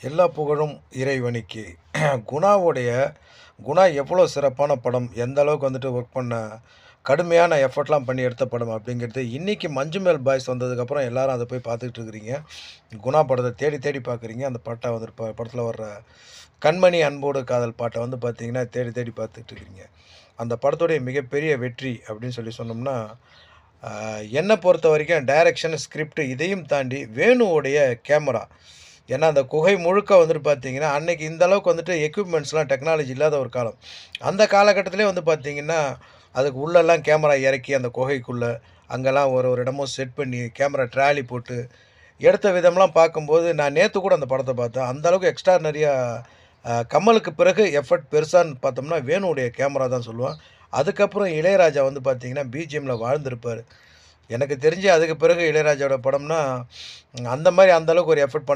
எல்லா புகழும் இறைவனுக்கே. குணாவுடைய குணா எவ்வளோ சிறப்பான படம், எந்த அளவுக்கு வந்துட்டு ஒர்க் பண்ண கடுமையான எஃபோர்ட்லாம் பண்ணி எடுத்த படம் அப்படிங்கிறது, இன்னைக்கு மஞ்சுமேல் பாய்ஸ் வந்ததுக்கப்புறம் எல்லாரும் அத போய் பார்த்துக்கிட்டு இருக்கிறீங்க. குணா படத்த தேடி தேடி பார்க்குறீங்க. அந்த பாட்ட வந்து படத்தில வர்ற கண்மணி அன்போடு காதல் பாட்ட வந்து பார்த்தீங்கன்னா, தேடி தேடி பார்த்துட்டு இருக்கிறீங்க. அந்த படத்துடைய மிகப்பெரிய வெற்றி அப்படின்னு சொல்லி சொன்னோம்னா, அ என்ன பொறுத்தவரைக்கும் டைரக்ஷன், ஸ்கிரிப்ட் இதையும் தாண்டி வேணுவுடைய கேமரா. ஏன்னா, அந்த குகை முழுக்க வந்துட்டு பார்த்தீங்கன்னா, அன்னைக்கு இந்த அளவுக்கு வந்துட்டு எக்யூப்மெண்ட்ஸ்லாம் டெக்னாலஜி இல்லாத ஒரு காலம். அந்த காலகட்டத்திலே வந்து பார்த்தீங்கன்னா, அதுக்கு உள்ளலாம் கேமரா இறக்கி அந்த குகைக்குள்ள, அங்கலாம் ஒரு ஒரு இடமும் செட் பண்ணி, கேமரா ட்ராலி போட்டு, எடுத்த விதம்லாம் பார்க்கும்போது, நான் நேத்து கூட அந்த படத்த பார்த்தேன். அந்த அளவுக்கு எக்ஸ்ட்ரார்னரியா கமலுக்கு பிறகு எஃபர்ட் பெருசான்னு பார்த்தோம்னா, வேணுவுடைய கேமரா தான் சொல்லுவேன். அதுக்கப்புறம் இளையராஜா வந்து பார்த்தீங்கன்னா, பிஜிஎம்ல வாழ்ந்திருப்பாரு. எனக்கு தெரிஞ்சு அதுக்கு பிறகு இளையராஜாவோட படம்னா, அந்த மாரி அந்த அளவுக்கு ஒரு எஃபர்ட் பண்ண